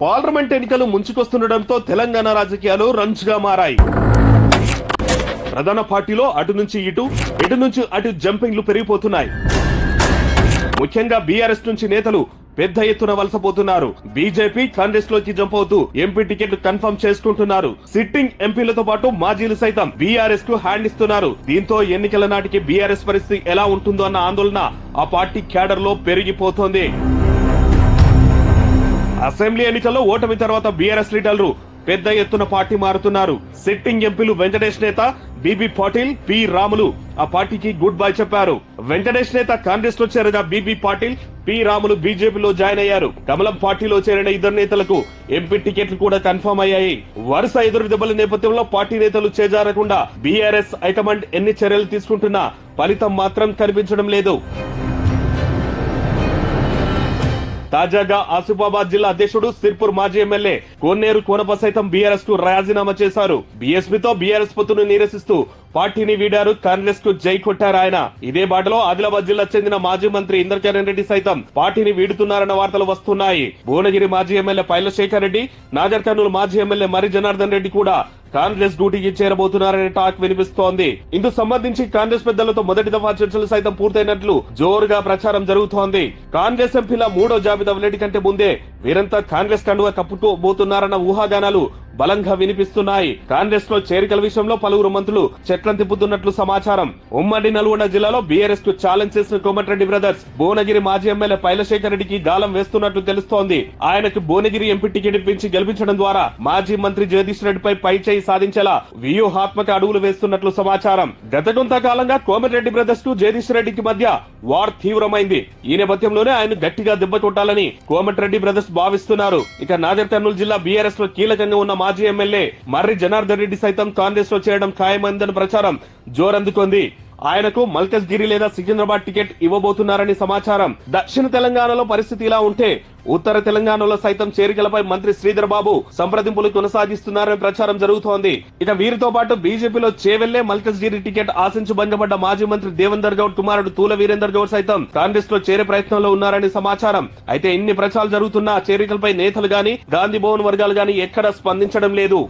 Parliament ఎన్నికలు ముంచుకొస్తుండటంతో తెలంగాణ రాజకీయాలు రంజుగా మారాయి. ప్రధాన పార్టీలో అటు నుంచి ఇటు నుంచి అటు జంపింగ్లు పెరిగిపోతున్నాయి. ముఖ్యంగా బీఆర్ఎస్ నుంచి నేతలు పెద్ద ఎత్తున వలసపోతున్నారు. బీజేపీ కాంగ్రెస్ లోకి జంప్ అవుతూ ఎంపీ టికెట్లు కన్ఫర్మ్ చేసుకుంటున్నారు. సిట్టింగ్ ఎంపీలతో పాటు మాజీలు సైతం బీఆర్ఎస్ కు హ్యాండ్ ఇస్తున్నారు. దీంతో ఎన్నికల నాటికి బీఆర్ఎస్ పరిస్థితి ఎలా ఉంటుందో అన్న ఆందోళన ఆ పార్టీ క్యాడర్ లో పెరిగిపోతోంది. అసెంబ్లీ ఎన్నికల్లో ఓటమి తర్వాత బీఆర్ఎస్ లీడర్లు పెద్ద ఎత్తున పార్టీ మారుతున్నారు. సిట్టింగ్ ఎంపీలు వెంకటేష్ నేత, బీబీ పాటిల్, పి రాములు ఆ పార్టీకి గుడ్ బై చెప్పారు. వెంకటేష్ నేత కాంగ్రెస్ లో చేరగా బీబీ పాటిల్, పి రాములు బీజేపీలో జాయిన్ అయ్యారు. కమలం పార్టీలో చేరిన ఇద్దరు నేతలకు ఎంపీ టికెట్లు కూడా కన్ఫర్మ్ అయ్యాయి. వరుస ఎదురు దెబ్బల నేపథ్యంలో పార్టీ నేతలు చేజారకుండా బీఆర్ఎస్ హైకమాండ్ ఎన్ని చర్యలు తీసుకుంటున్నా ఫలితం మాత్రం కనిపించడం లేదు. తాజాగా ఆసిఫాబాద్ జిల్లా అధ్యక్షుడు సిర్పూర్ మాజీ ఎమ్మెల్యే కోన్నేరు కోనప్ప సైతం బీఆర్ఎస్ కు రాజీనామా చేశారు. బీఎస్పీతో బీఆర్ఎస్ పొత్తును నిరసిస్తూ పార్టీని వీడారు. కాంగ్రెస్ కు జై కొట్టారు ఆయన. ఇదే బాటలో ఆదిలాబాద్ జిల్లా చెందిన మాజీ మంత్రి ఇంద్రకరణ్ రెడ్డి సైతం పార్టీని వీడుతున్నారన్న వార్తలు వస్తున్నాయి. భువనగిరి మాజీ ఎమ్మెల్యే పైల శేఖర్ రెడ్డి, నాగర్ కర్నూలు మాజీ ఎమ్మెల్యే మరి జనార్దన్ రెడ్డి కూడా కాంగ్రెస్ డ్యూటీకి చేరబోతున్నారనే టాక్ వినిపిస్తోంది. ఇందుకు సంబంధించి కాంగ్రెస్ పెద్దలతో మొదటి దఫా చర్చలు సైతం పూర్తయినట్లు జోరుగా ప్రచారం జరుగుతోంది. కాంగ్రెస్ ఎంపీల మూడో జాబితా వెల్లడి కంటే ముందే వీరంతా కాంగ్రెస్ కండువా కప్పుకోబోతున్నారన్న ఊహాగానాలు బలంగా వినిపిస్తున్నాయి. కాంగ్రెస్ లో చేరికల విషయంలో పలువురు మంత్రులు చట్రం తిప్పుతున్నట్లు సమాచారం. ఉమ్మడి నల్గొండ జిల్లాలో బీఆర్ఎస్ కు ఛాలెంజ్ చేసిన కోమటిరెడ్డి బ్రదర్స్ భువనగిరి మాజీ ఎమ్మెల్యే పైలశేఖర్ రెడ్డికి గాలం వేస్తున్నట్లు తెలుస్తోంది. ఆయనకు భువనగిరి ఎంపీ టికెట్ ఇప్పించి గెలిపించడం ద్వారా మాజీ మంత్రి జగదీష్ రెడ్డిపై పైచేయి సాధించేలా వ్యూహాత్మక అడుగులు వేస్తున్నట్లు సమాచారం. గత కొంతకాలంగా కోమటిరెడ్డి బ్రదర్స్ కు జగదీష్ రెడ్డికి మధ్య వార్ తీవ్రమైంది. ఈ నేపథ్యంలోనే ఆయన గట్టిగా దెబ్బ కొట్టాలని కోమటిరెడ్డి బ్రదర్స్ భావిస్తున్నారు. ఇక నాగర్ కర్నూలు జిల్లా బీఆర్ఎస్ లో కీలకంగా ఉన్న మాజీ ఎమ్మెల్యే మర్రి జనార్దన్ రెడ్డి సైతం కాంగ్రెస్ లో చేరడం ఖాయమైందని ప్రచారం జోరందుకుంది. ఆయనకు మల్కజ్గిరి లేదా సికింద్రాబాద్ టికెట్ ఇవ్వబోతున్నారని సమాచారం. దక్షిణ తెలంగాణలో పరిస్థితి ఇలా ఉంటే ఉత్తర తెలంగాణలో సైతం చేరికలపై మంత్రి శ్రీధర్ బాబు సంప్రదింపులు కొనసాగిస్తున్నారని ప్రచారం జరుగుతోంది. ఇక వీరితో పాటు బీజేపీలో చేవెళ్లే మల్కజ్గిరి టికెట్ ఆశించి భంగపడ్డ మాజీ మంత్రి దేవేందర్ గౌడ్ కుమారుడు తూల వీరేందర్ గౌడ్ సైతం కాంగ్రెస్ లో చేరే ప్రయత్నంలో ఉన్నారని సమాచారం. అయితే ఇన్ని ప్రచారాలు జరుగుతున్నా చేరికలపై నేతలు గాని గాంధీ భవన్ వర్గాలు గాని ఎక్కడా స్పందించడం లేదు.